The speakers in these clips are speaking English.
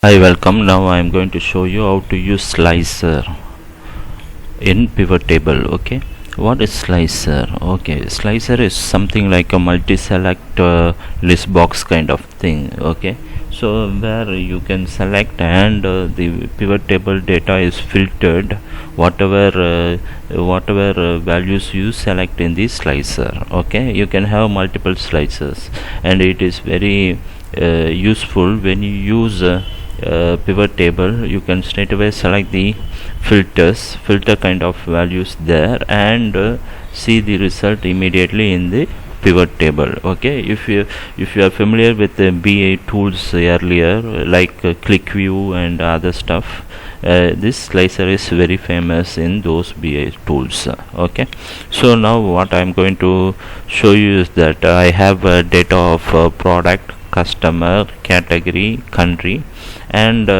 Hi, welcome. Now I am going to show you how to use slicer in pivot table. Okay, what is slicer? Okay, slicer is something like a multi-select list box kind of thing. Okay, so where you can select and the pivot table data is filtered whatever values you select in the slicer. Okay, you can have multiple slicers and it is very useful when you use pivot table. You can straight away select the filter kind of values there and see the result immediately in the pivot table. Okay, if you are familiar with the BA tools earlier like click view and other stuff, this slicer is very famous in those BA tools. Okay, so now what I am going to show you is that I have data of product, customer, category, country, and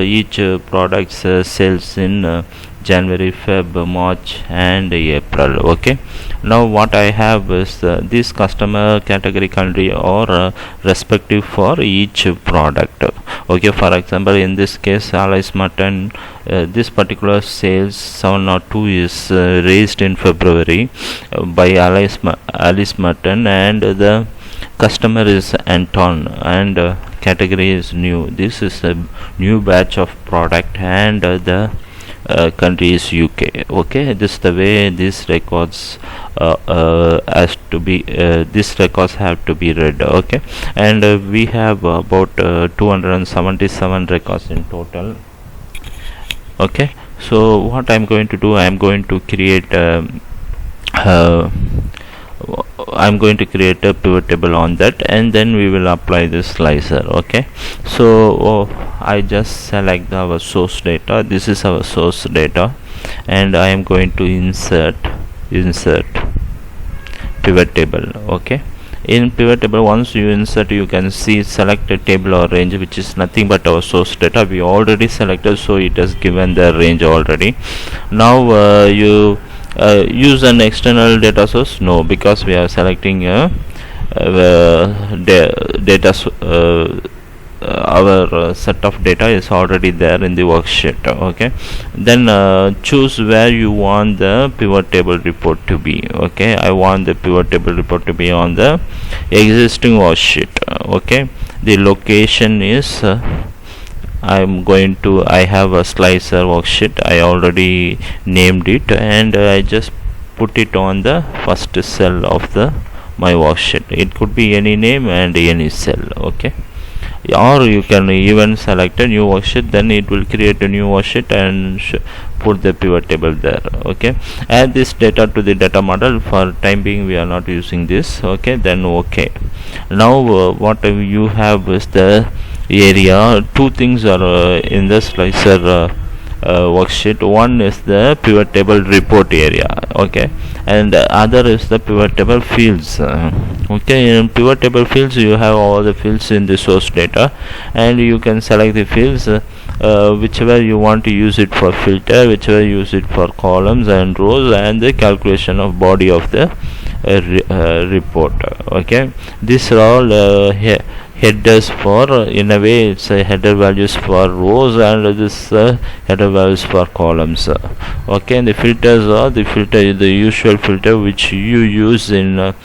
each product's sales in January, Feb, March and April. Okay, now what I have is this customer, category, country or respective for each product. Okay, for example, in this case Alice Mutton, this particular sales 702 is raised in February by Alice Mutton, and the customer is Anton, and category is new. This is a new batch of product, and the country is UK. Okay, this is the way these records has to be these records have to be read. Okay, and we have about 277 records in total. Okay, so what I'm going to do, I'm going to create a pivot table on that, and then we will apply this slicer. Okay, so I just select our source data. This is our source data, and I am going to insert pivot table. Okay, in pivot table, once you insert, you can see select a table or range, which is nothing but our source data. We already selected, so it has given the range already. Now you use an external data source? No, because we are selecting our set of data is already there in the worksheet. Okay, then choose where you want the pivot table report to be. Okay, I want the pivot table report to be on the existing worksheet. Okay, the location is I have a slicer worksheet. I already named it, and I just put it on the first cell of my worksheet. It could be any name and any cell. Okay, or you can even select a new worksheet, then it will create a new worksheet and put the pivot table there. Okay, add this data to the data model. For time being we are not using this. Okay, then okay, now what you have is the area. Two things are in the slicer worksheet. One is the pivot table report area. Okay, and the other is the pivot table fields. Okay, in pivot table fields you have all the fields in the source data, and you can select the fields whichever you want to use it for filter, whichever use it for columns and rows, and the calculation of body of the report. Okay, these are all headers for, in a way it's header values for rows, and this header values for columns. Okay, and the filters are the usual filter which you use in every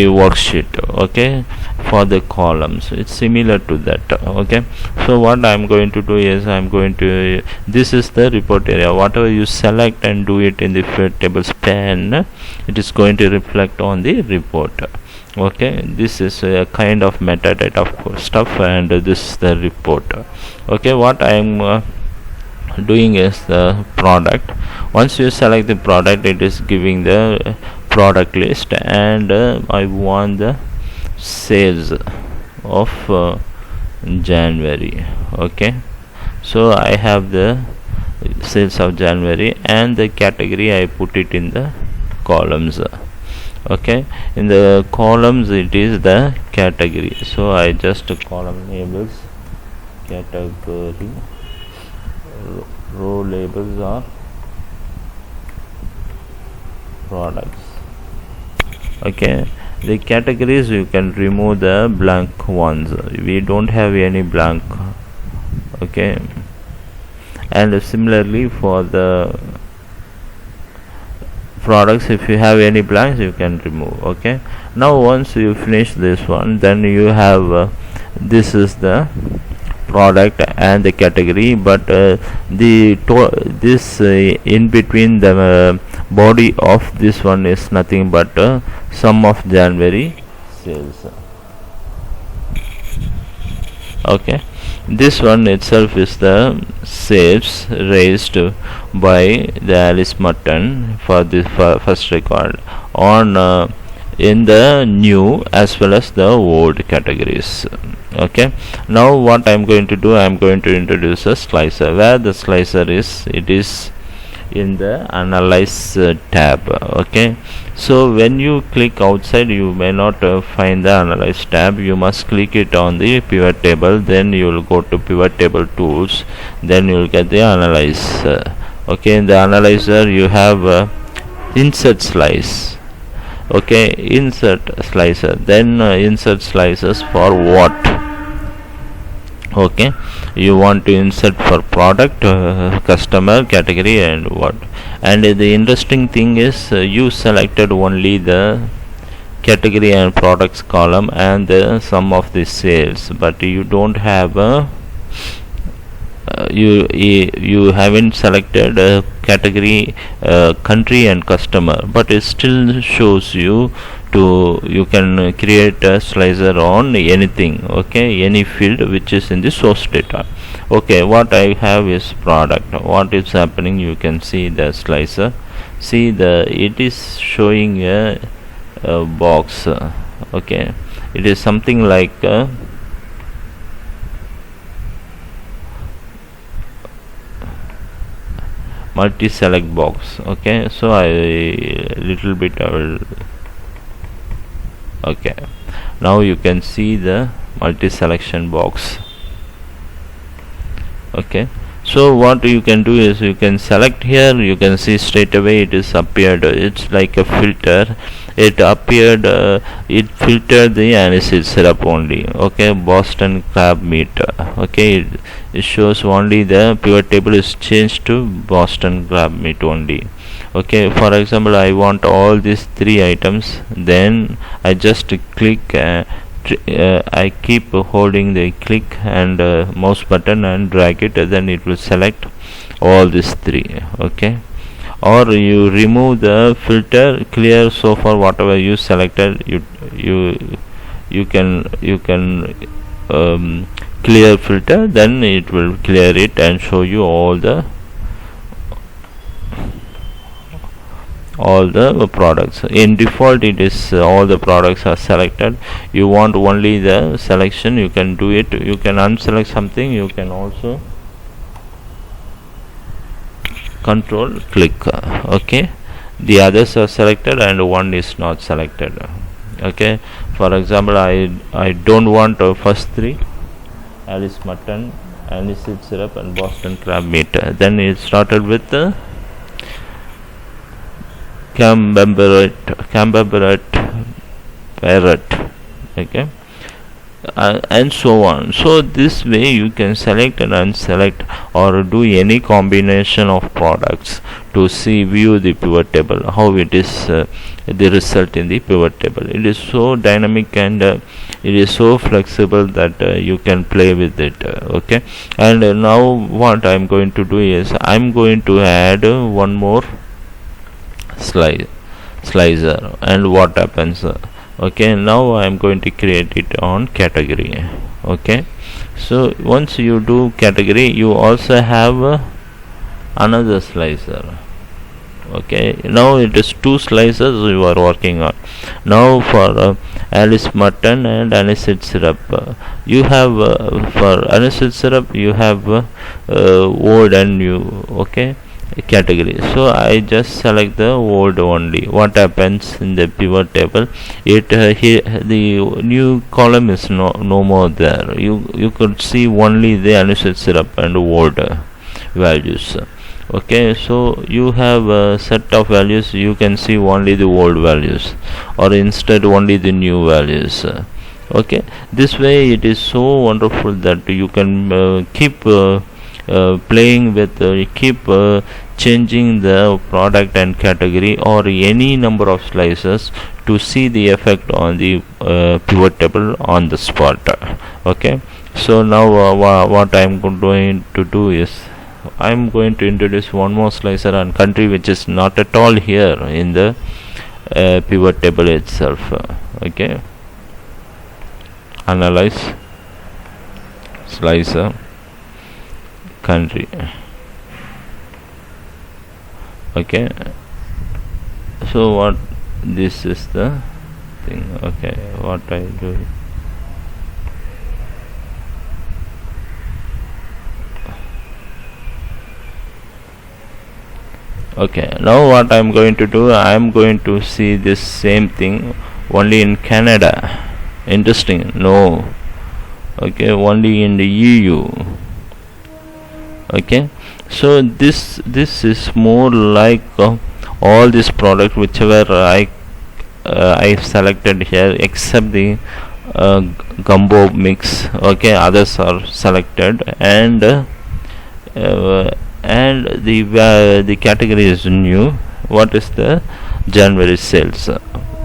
worksheet. Okay, for the columns it's similar to that. Okay, so what I'm going to do is this is the report area. Whatever you select and do it in the pivot table span, it is going to reflect on the report. Okay, this is a kind of metadata stuff, and this is the report. Okay, what I am doing is the product. Once you select the product, it is giving the product list, and I want the sales of January. Okay, so I have the sales of January, and the category I put it in the columns. Okay, in the columns it is the category, so I just column labels category, row labels are products. Okay, the categories you can remove the blank ones. We don't have any blank. Okay, and similarly for the products, if you have any blanks you can remove. Okay, now once you finish this one, then you have this is the product and the category, but this in between the body of this one is nothing but sum of January sales. Okay, this one itself is the sales raised by the Alice Mutton for this first record on in the new as well as the old categories. Okay, now what I'm going to do, I'm going to introduce a slicer, where the slicer is, it is in the analyze tab. Okay, so when you click outside you may not find the analyze tab. You must click it on the pivot table, then you will go to pivot table tools, then you will get the analyze. Okay, in the analyzer you have insert slice. Okay, insert slicer, then insert slices for what? Okay, you want to insert for product, customer, category, and what. And the interesting thing is you selected only the category and products column and the sum of the sales, but you don't have a you haven't selected a category, country and customer, but it still shows you to you can create a slicer on anything. Okay, any field which is in the source data. Okay, what I have is product. What is happening, you can see the slicer, see the it is showing a box. Okay, it is something like multi select box. Okay, so I little bit I will. Okay, now you can see the multi selection box. Okay, so what you can do is you can select here, you can see straight away it is appeared, it's like a filter, it appeared it filtered the aniseed syrup only. Okay, Boston crab meat. Okay, it shows only the pivot table is changed to Boston crab meat only. Okay, for example, I want all these three items, then I just click I keep holding the click and mouse button and drag it, then it will select all these three. Okay, or you remove the filter, clear so far whatever you selected, you can clear filter, then it will clear it and show you all the products. In default it is all the products are selected. You want only the selection, you can do it, you can unselect something, you can also control click. Okay, the others are selected and one is not selected. Okay, for example, I don't want first three, Alice Mutton, aniseed syrup and Boston crab meat. Then it started with camembert parrot. Okay, and so on. So this way you can select and unselect or do any combination of products to see view the pivot table, how it is the result in the pivot table. It is so dynamic and it is so flexible that you can play with it. Okay, and now what I'm going to do is I'm going to add one more slicer, and what happens, okay, now I am going to create it on category. Okay, so once you do category, you also have another slicer. Okay, now it is two slices you are working on. Now for Alice Mutton and aniseed syrup, you have for aniseed syrup you have old and new. Okay, category, so I just select the old only. What happens in the pivot table, it the new column is no more there. You could see only the aniseed syrup and old values. Okay, so you have a set of values, you can see only the old values, or instead only the new values. Okay, this way it is so wonderful that you can keep playing with, keep changing the product and category or any number of slices to see the effect on the pivot table on the spot. Okay, so now what I am going to do is I am going to introduce one more slicer and country which is not at all here in the pivot table itself. Okay, analyze, slicer, country. Okay, so what this is the thing. Okay, what I do, okay, now what I'm going to do, I'm going to see this same thing only in Canada. Interesting? No. Okay, only in the EU. Okay, so this is more like all this product whichever I selected here except the gumbo mix. Okay, others are selected, and the category is new. What is the January sales?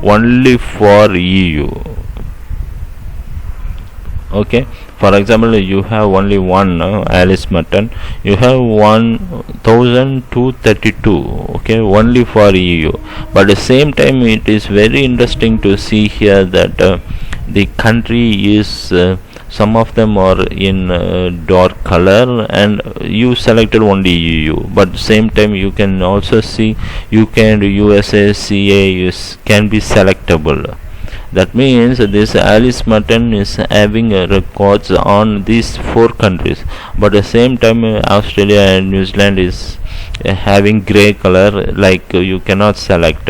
Only for EU. Okay, for example, you have only one Alice mutton, you have 1232. Okay, only for EU. But at the same time it is very interesting to see here that the country is some of them are in dark color, and you selected only EU, but same time you can also see USA CA can be selectable. That means this Alice mutton is having records on these 4 countries, but at the same time Australia and New Zealand is having grey color, like you cannot select.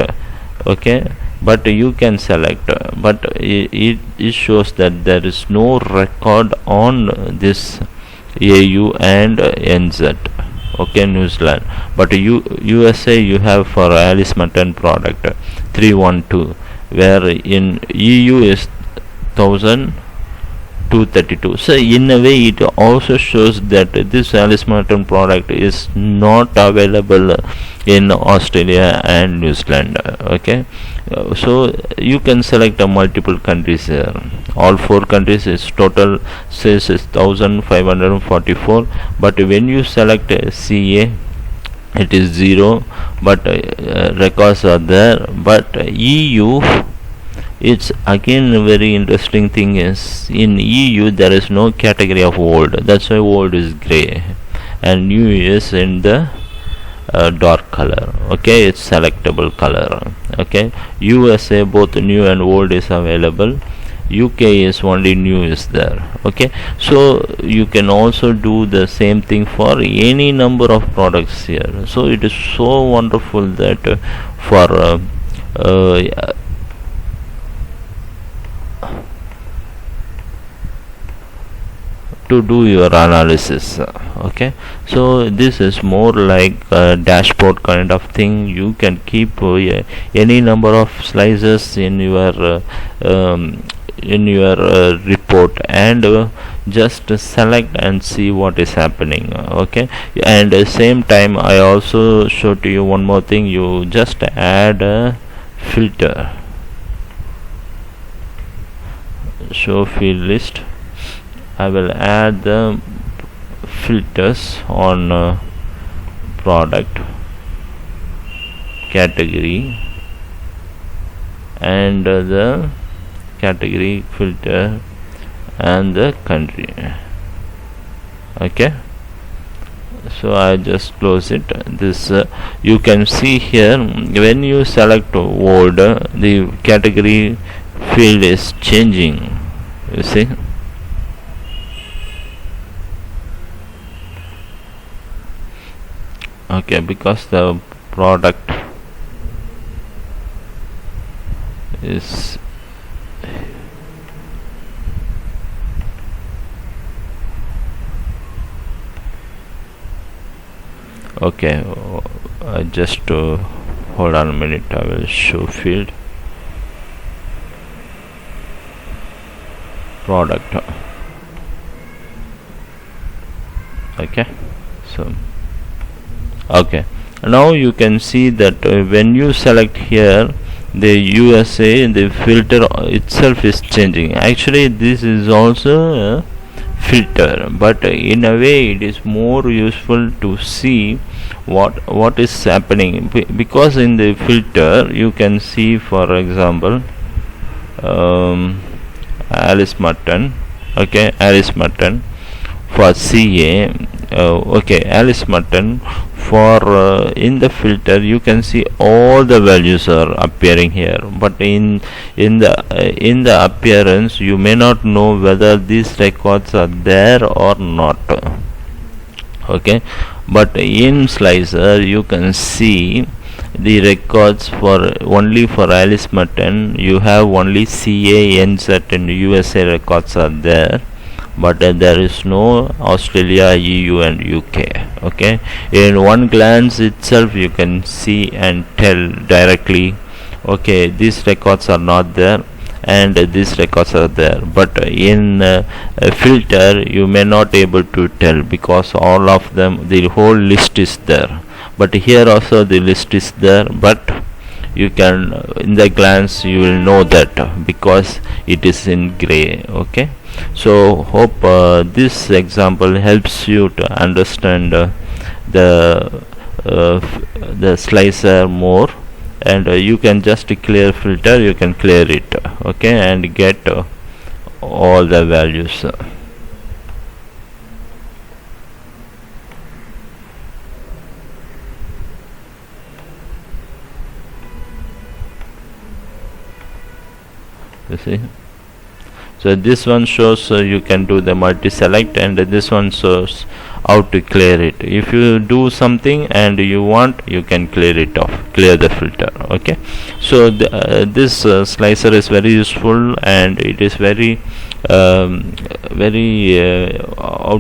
Okay, but you can select, but it shows that there is no record on this AU and NZ. Okay, New Zealand, but USA you have for Alice mutton product 312, where in EU is 1232. So in a way it also shows that this Alice mutton product is not available in Australia and New Zealand. Okay, so you can select multiple countries here. All 4 countries is total says is 1544, but when you select CA it is 0, but records are there. But EU, it's again a very interesting thing is in EU there is no category of old, that's why old is grey and new is in the dark color. Okay, it's selectable color. Okay, USA both new and old is available, UK is only new is there. Okay, so you can also do the same thing for any number of products here. So it is so wonderful that for to do your analysis. Okay, so this is more like a dashboard kind of thing. You can keep any number of slices in your report, and just select and see what is happening. Okay, and same time I also show to you one more thing. You just add a filter, show field list. I will add the filters on product, category, and the category filter and the country. Okay, so I just close it. This you can see here when you select word, the category field is changing. You see. Okay, because the product is Okay, just hold on a minute, I will show field product. Okay, so okay, now you can see that when you select here the USA, the filter itself is changing. Actually this is also a filter, but in a way it is more useful to see what is happening, because in the filter you can see, for example, Alice Mutton. Okay, Alice Mutton for CA. Okay, Alice Mutton for in the filter you can see all the values are appearing here, but in the appearance you may not know whether these records are there or not. Okay, but in Slicer you can see the records for only for Alice Mutton. You have only CA, NZ and USA records are there, but there is no Australia, EU and UK. Okay, in one glance itself you can see and tell directly, okay, these records are not there and these records are there, but in a filter you may not able to tell, because all of them, the whole list is there. But here also the list is there, but you can, in the glance you will know that, because it is in gray. Okay, so hope this example helps you to understand the slicer more, and you can just clear filter, you can clear it, okay, and get all the values. You see, so this one shows you can do the multi select, and this one shows how to clear it. If you do something and you want, you can clear it off, clear the filter. Okay, so this slicer is very useful, and it is very how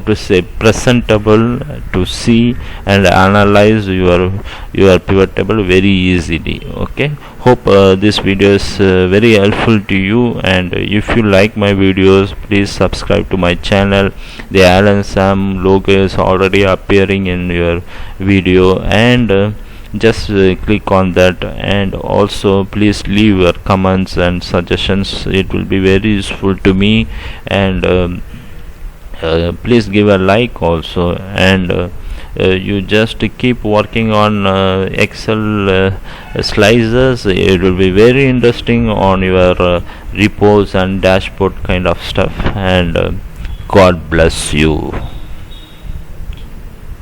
to say, presentable to see and analyze your pivot table very easily. Okay, hope this video is very helpful to you, and if you like my videos, please subscribe to my channel. The Alan Sam logo is already appearing in your video, and just click on that, and also please leave your comments and suggestions. It will be very useful to me, and please give a like also, and you just keep working on Excel slicers. It will be very interesting on your reports and dashboard kind of stuff, and God bless you.